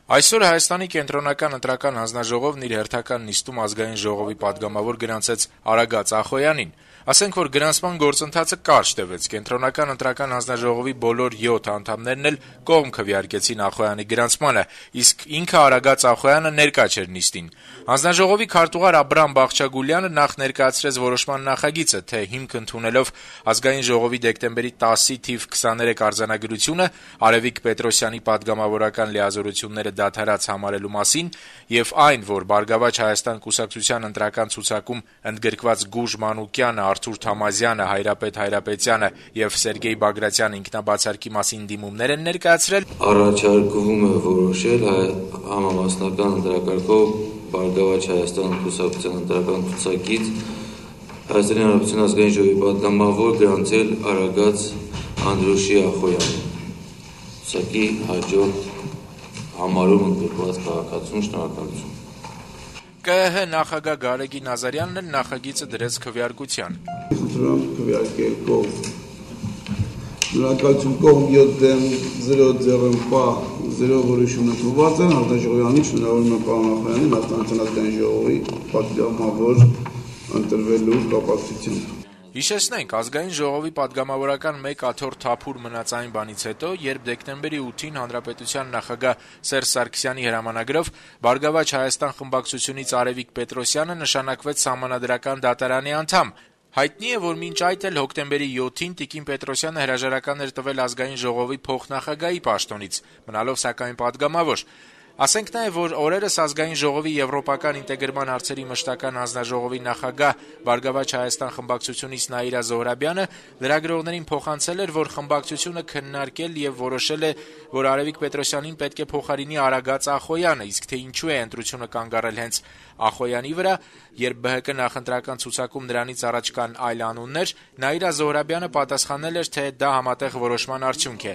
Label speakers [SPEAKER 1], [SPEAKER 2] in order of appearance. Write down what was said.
[SPEAKER 1] Այսօր Հայաստանի կենտրոնական ընտրական հանձնաժողովն իր հերթական նիստում Ազգային ժողովի պատգամավոր գրանցեց Արագած Ախոյանին։ Ասենք, որ գրանցման գործընթացը կարճ տևեց, կենտրոնական ընտրական հանձնաժողովի բոլոր 7 անդամներն էլ կողմ քվեարկեցին Ախոյանի գրանցմանը, իսկ ինքը Արագած Ախոյանը ներկա չէր նիստին։ Հանձնաժողովի քարտուղար Աբրահամ Բաղչագուլյանը նախ ներկայացրեց որոշման նախագիծը, թե հիմք ընդունելով Ազգային ժողովի դեկտեմբերի 10-ի թիվ 23 արձանագրությունը Արևիկ Պետրոսյանի պատգամավորական լիազորությունները դադարած համարելու մասին եւ այն, որ Բարգավաճ Հայաստան կուսակցության ընտրական ցուցակում ընդգրկված Գուժ Մանուկյանը, Արթուր Թամազյանը, Հայրապետ Հայրապետյանը եւ Սերգեյ Բագրատյանը ինքնաբացարկի մասին դիմումներ են ներկայացրել,
[SPEAKER 2] առաջարկվում է որոշել համամասնական ընտրակարգով Բարգավաճ Հայաստան կուսակցության ընտրական ցուցակից Հայաստանի Հանրապետության ազգային ժողովի պատգամավոր գրանցել Արագած Անդրուշի Ախոյանին։ Ցուցակի հաջորդ համարում ընդգրկված քաղաքացուն շնորհակալություն։
[SPEAKER 1] ԿԸՀ նախագահ Գարեգին Նազարյանն էլ նախագիծը դրեց քվեարկության։
[SPEAKER 3] Խնդրում քվեարկել կողմ։ Շնորհակալություն կողմ 7-0 ձեռնպա 0 որոշում ընդունված են հանձնաժողովի շնորհավորում եմ պարոն Ախոյանին Հայաստանի ազգային ժողովի պատգամավոր ընտրվելու կապակցությամբ։
[SPEAKER 1] Հիշեցնենք, Ազգային ժողովի պատգամավորական 1 աթոռ թափուր մնաց այն բանից հետո, երբ դեկտեմբերի 8-ին Հանրապետության նախագահ Սերժ Սարգսյանի հրամանագրով Բարգավաճ Հայաստան խմբակցությունից Արևիկ Պետրոսյանը նշանակվեց Սահմանադրական դատարանի անդամ։ Հայտնի է, որ մինչ այդ էլ հոկտեմբերի 7-ին Տիկին Պետրոսյանը հրաժարական էր տվել Ազգային ժողովի փոխնախագահի պաշտոնից, մնալով սակայն պատգամավոր։ Ասենք նաև, որ օրերս Ազգային ժողովի եվրոպական ինտեգրման հարցերի մշտական հանձնաժողովի նախագահ Բարգավաճ Հայաստան խմբակցությունից Նաիրա Զոհրաբյանը լրագրողներին փոխանցել էր, որ խմբակցությունը քննարկել եւ որոշել է, որ Արևիկ Պետրոսյանին պետք է փոխարինի Արագած Ախոյանը, իսկ թե ինչու է ընտրությունը կանգ առել հենց Ախոյանի վրա, երբ ԲՀԿ նախընտրական ցուցակում նրանից առաջ կան այլ անուններ, Նաիրա Զոհրաբյանը պատասխանել էր, թե դա համատեղ որոշման արդյունք է։